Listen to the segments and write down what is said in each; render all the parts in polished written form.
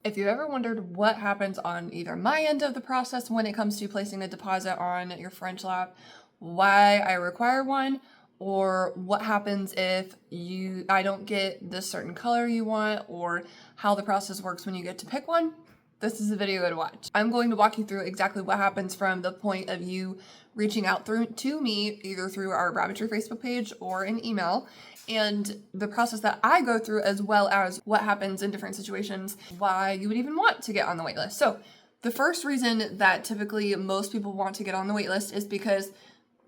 If you've ever wondered what happens on either my end of the process when it comes to placing a deposit on your French Lop, why I require one, or what happens if I don't get this certain color you want, or how the process works when you get to pick one, this is a video to watch. I'm going to walk you through exactly what happens from the point of you reaching out to me, either through our Rabbitry Facebook page or an email, and the process that I go through, as well as what happens in different situations, why you would even want to get on the waitlist. So the first reason that typically most people want to get on the waitlist is because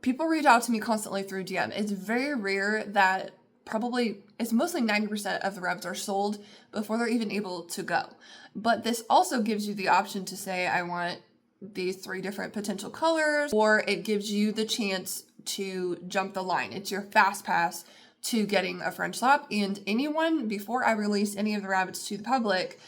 people reach out to me constantly through DM. It's very rare that it's mostly 90% of the revs are sold before they're even able to go. But this also gives you the option to say, I want these 3 different potential colors, or it gives you the chance to jump the line. It's your fast pass to getting a French Lop. And anyone, before I release any of the rabbits to the public,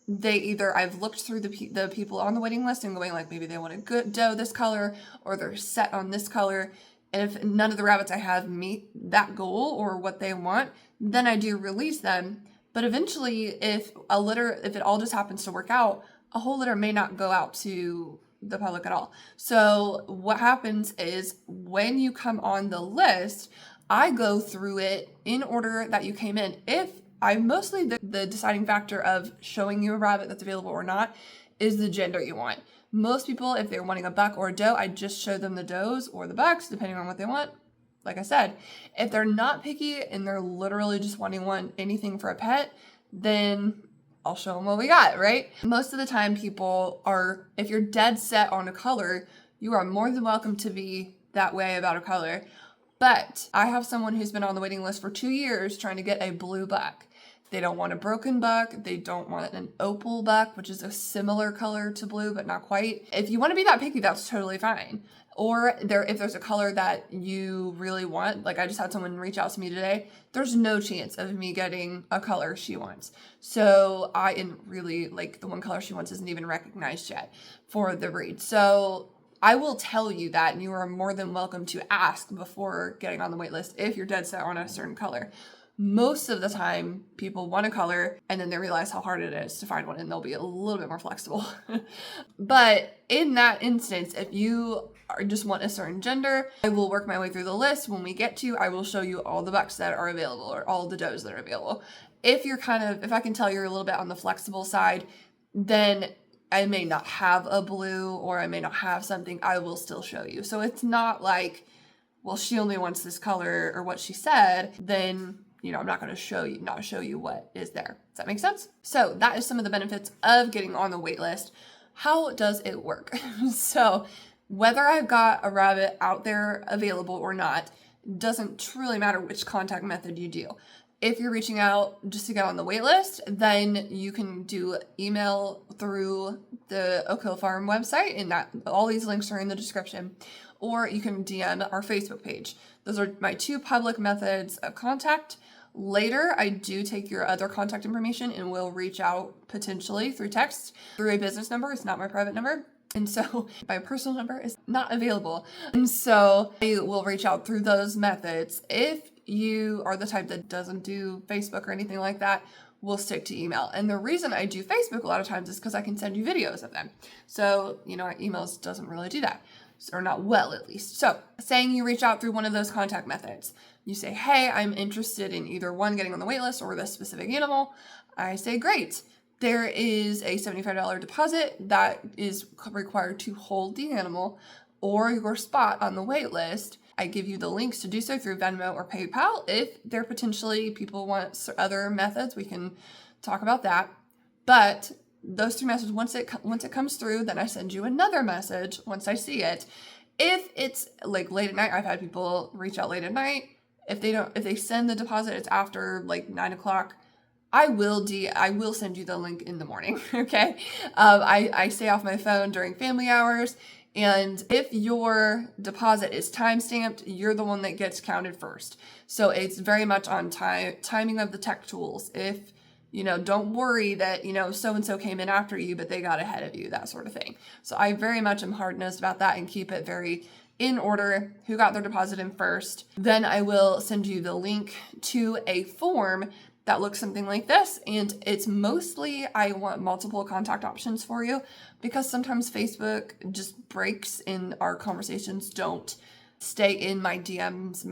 I've looked through the people on the waiting list and going like, maybe they want a good doe this color, or they're set on this color. And if none of the rabbits I have meet that goal or what they want, then I do release them. But eventually, if it all just happens to work out, a whole litter may not go out to the public at all. So what happens is when you come on the list, I go through it in order that you came in. The deciding factor of showing you a rabbit that's available or not is the gender you want. Most people, if they're wanting a buck or a doe, I just show them the does or the bucks, depending on what they want. Like I said, if they're not picky and they're literally just wanting anything for a pet, then I'll show them what we got, right? Most of the time if you're dead set on a color, you are more than welcome to be that way about a color. But I have someone who's been on the waiting list for 2 years trying to get a blue buck. They don't want a broken buck. They don't want an opal buck, which is a similar color to blue, but not quite. If you want to be that picky, that's totally fine. Or if there's a color that you really want, like I just had someone reach out to me today, there's no chance of me getting a color she wants. So the one color she wants isn't even recognized yet for the breed. So I will tell you that, and you are more than welcome to ask before getting on the wait list if you're dead set on a certain color. Most of the time, people want a color, and then they realize how hard it is to find one, and they'll be a little bit more flexible. But in that instance, if you just want a certain gender, I will work my way through the list. When we get to, I will show you all the bucks that are available, or all the does that are available. If I can tell you're a little bit on the flexible side, then I may not have a blue, or I may not have something, I will still show you. So it's not like, well, she only wants this color or what she said, then, I'm not going to not show you what is there. Does that make sense? So that is some of the benefits of getting on the wait list. How does it work? So whether I've got a rabbit out there available or not, doesn't truly matter which contact method you do. If you're reaching out just to get on the wait list, then you can do email through the Oak Hill Farm website, and all these links are in the description, or you can DM our Facebook page. Those are my 2 public methods of contact. Later, I do take your other contact information and will reach out potentially through text, through a business number. It's not my private number. And so my personal number is not available. And so I will reach out through those methods. If you are the type that doesn't do Facebook or anything like that, we'll stick to email. And the reason I do Facebook a lot of times is because I can send you videos of them. So, emails doesn't really do that, or not well at least. So saying you reach out through one of those contact methods, you say, hey, I'm interested in either one, getting on the wait list, or this specific animal. I say, great. There is a $75 deposit that is required to hold the animal or your spot on the wait list. I give you the links to do so through Venmo or PayPal. If there potentially people want other methods, we can talk about that. But those 3 messages, once it comes through, then I send you another message once I see it. If it's like late at night, I've had people reach out late at night. If they send the deposit, it's after like 9 o'clock. I will send you the link in the morning. Okay. I stay off my phone during family hours. And if your deposit is time-stamped, you're the one that gets counted first. So it's very much on timing of the tech tools. If, don't worry that, so-and-so came in after you, but they got ahead of you, that sort of thing. So I very much am hard-nosed about that and keep it very in order, who got their deposit in first. Then I will send you the link to a form that looks something like this. And it's mostly, I want multiple contact options for you because sometimes Facebook just breaks and our conversations don't stay in my DMs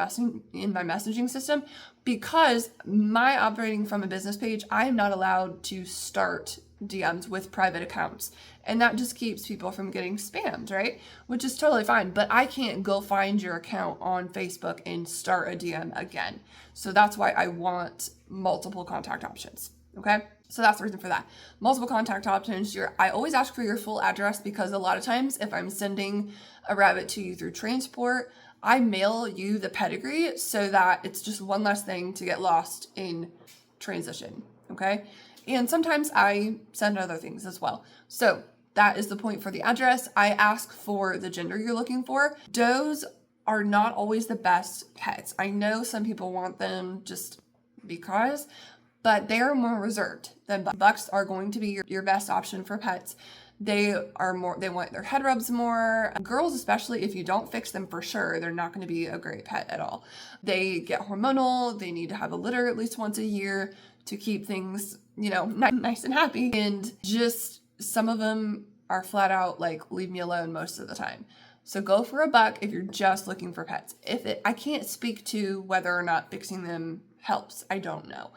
in my messaging system, because my operating from a business page, I am not allowed to start DMs with private accounts. And that just keeps people from getting spammed, right? Which is totally fine. But I can't go find your account on Facebook and start a DM again. So that's why I want multiple contact options. Okay? So that's the reason for that. Multiple contact options. I always ask for your full address, because a lot of times if I'm sending a rabbit to you through transport, I mail you the pedigree so that it's just one less thing to get lost in transition. Okay? And sometimes I send other things as well. So that is the point for the address. I ask for the gender you're looking for. Does are not always the best pets. I know some people want them just because, but they are more reserved than bucks. Bucks are going to be your best option for pets. They want their head rubs more. Girls, especially, if you don't fix them for sure, they're not going to be a great pet at all. They get hormonal. They need to have a litter at least once a year to keep things, nice and happy. And just some of them are flat out like, leave me alone most of the time. So go for a buck if you're just looking for pets. I can't speak to whether or not fixing them helps. I don't know.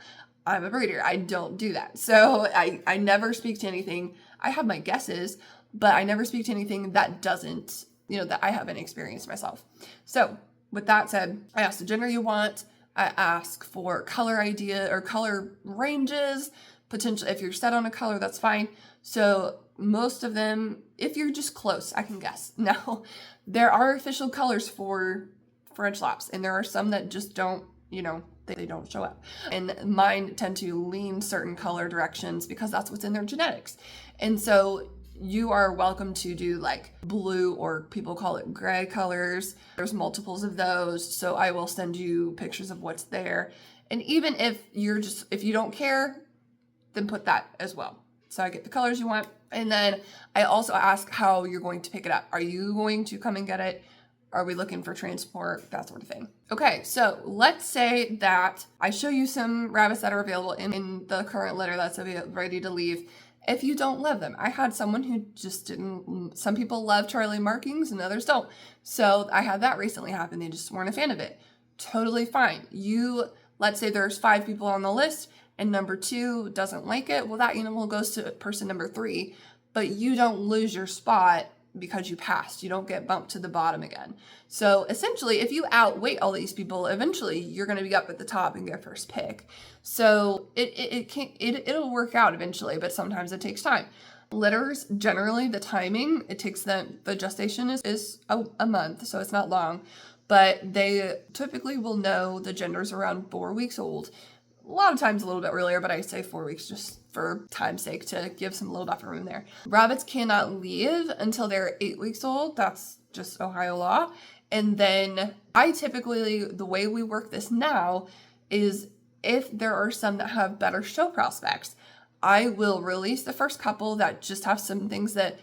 I'm a breeder. I don't do that. So I never speak to anything. I have my guesses, but I never speak to anything that doesn't, that I haven't experienced myself. So with that said, I ask the gender you want. I ask for color idea or color ranges. Potentially, if you're set on a color, that's fine. So most of them, if you're just close, I can guess. Now, there are official colors for French Lops, and there are some that just don't, they don't show up. And mine tend to lean certain color directions because that's what's in their genetics. And so you are welcome to do like blue, or people call it gray colors. There's multiples of those. So I will send you pictures of what's there. And even if you don't care, then put that as well. So I get the colors you want. And then I also ask how you're going to pick it up. Are you going to come and get it? Are we looking for transport? That sort of thing. Okay, so let's say that I show you some rabbits that are available in the current litter that's ready to leave. If you don't love them, I had someone who just didn't. Some people love Charlie markings and others don't. So I had that recently happen. They just weren't a fan of it. Totally fine. Let's say there's 5 people on the list and number 2 doesn't like it. Well, that animal goes to person number 3, but you don't lose your spot because you passed. You don't get bumped to the bottom again. So essentially, if you outweight all these people, eventually you're going to be up at the top and get first pick. So it'll work out eventually, but sometimes it takes time. Litters, generally the timing, it takes them, the gestation is a month, so it's not long, but they typically will know the genders around 4 weeks old. A lot of times a little bit earlier, but I say 4 weeks just for time's sake to give some little buffer room there. Rabbits cannot leave until they're 8 weeks old. That's just Ohio law. And then the way we work this now is if there are some that have better show prospects, I will release the first couple that just have some things that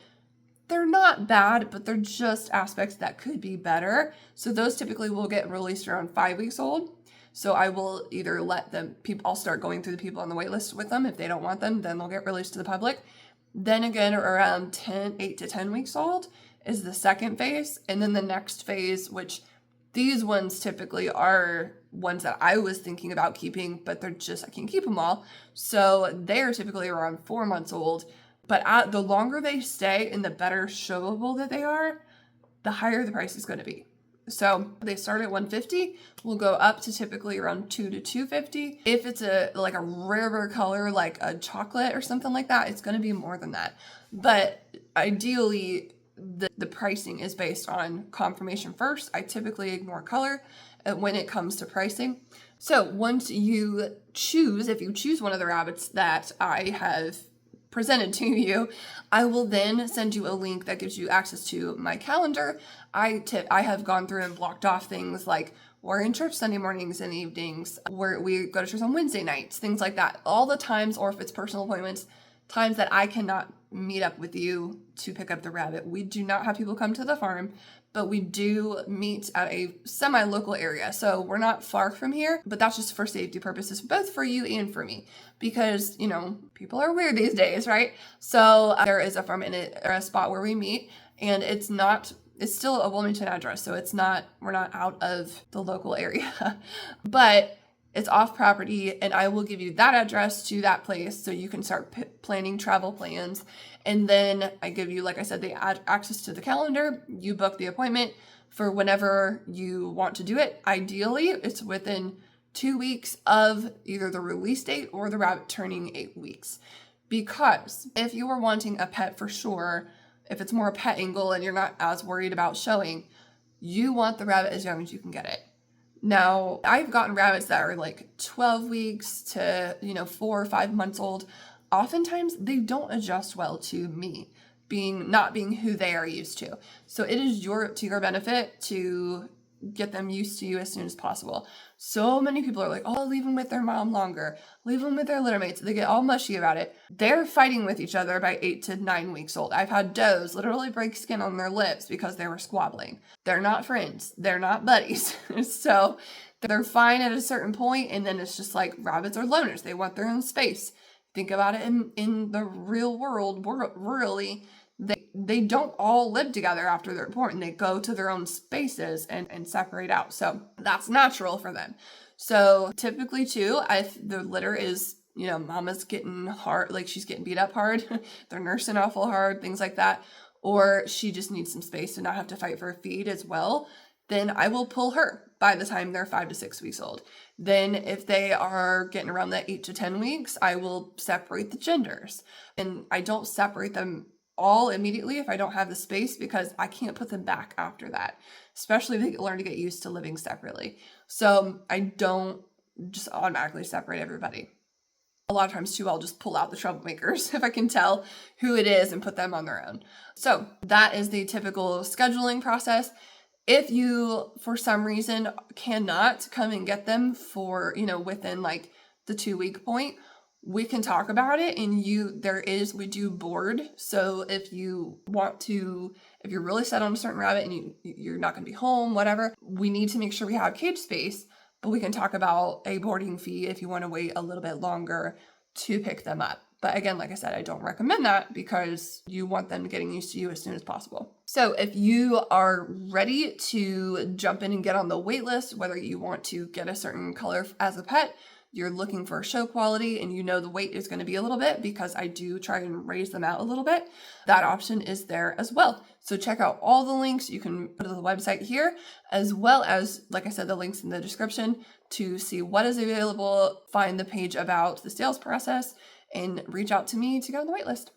they're not bad, but they're just aspects that could be better. So those typically will get released around 5 weeks old. So I will either let them, I'll start going through the people on the wait list with them. If they don't want them, then they'll get released to the public. Then again, around 8 to 10 weeks old is the second phase. And then the next phase, which these ones typically are ones that I was thinking about keeping, but I can't keep them all. So they're typically around 4 months old. But the longer they stay and the better showable that they are, the higher the price is going to be. So they start at $150, will go up to typically around $200 to $250. If it's a rarer color, like a chocolate or something like that, it's going to be more than that. But ideally, the pricing is based on confirmation first. I typically ignore color when it comes to pricing. So once you choose, if you choose one of the rabbits that I have presented to you, I will then send you a link that gives you access to my calendar. I have gone through and blocked off things like we're in church Sunday mornings and evenings, where we go to church on Wednesday nights, things like that. All the times, or if it's personal appointments, times that I cannot meet up with you to pick up the rabbit. We do not have people come to the farm, but we do meet at a semi-local area. So we're not far from here, but that's just for safety purposes, both for you and for me, because, you know, people are weird these days, right? So there is a farm in it, or a spot where we meet, and it's still a Wilmington address. So we're not out of the local area, but it's off property, and I will give you that address to that place so you can start planning travel plans. And then I give you, like I said, the access to the calendar. You book the appointment for whenever you want to do it. Ideally, it's within 2 weeks of either the release date or the rabbit turning 8 weeks. Because if you are wanting a pet for sure, if it's more a pet angle and you're not as worried about showing, you want the rabbit as young as you can get it. Now, I've gotten rabbits that are like 12 weeks to, 4 or 5 months old. Oftentimes, they don't adjust well to me not being who they are used to. So it is to your benefit to get them used to you as soon as possible. So many people are like, oh, leave them with their mom longer. Leave them with their litter mates. They get all mushy about it. They're fighting with each other by 8 to 9 weeks old. I've had does literally break skin on their lips because they were squabbling. They're not friends. They're not buddies. So they're fine at a certain point, and then it's just like rabbits are loners. They want their own space. Think about it in the real world, really. They don't all live together after they're born. They go to their own spaces and separate out. So that's natural for them. So typically too, if the litter is, mama's getting hard, like she's getting beat up hard, they're nursing awful hard, things like that, or she just needs some space to not have to fight for a feed as well, then I will pull her by the time they're 5 to 6 weeks old. Then if they are getting around that 8 to 10 weeks, I will separate the genders. And I don't separate them all immediately if I don't have the space, because I can't put them back after that, especially if they learn to get used to living separately. So I don't just automatically separate everybody. A lot of times too, I'll just pull out the troublemakers if I can tell who it is and put them on their own. So that is the typical scheduling process. If you, for some reason, cannot come and get them for, within like the 2 week point, we can talk about it, and we do board. So if you're really set on a certain rabbit and you're not going to be home, whatever, we need to make sure we have cage space, but we can talk about a boarding fee if you want to wait a little bit longer to pick them up. But again, like I said, I don't recommend that because you want them getting used to you as soon as possible. So if you are ready to jump in and get on the wait list, whether you want to get a certain color as a pet, you're looking for show quality, and the weight is going to be a little bit because I do try and raise them out a little bit, that option is there as well. So check out all the links. You can go to the website here, as well as, like I said, the links in the description to see what is available, find the page about the sales process, and reach out to me to get on the wait list.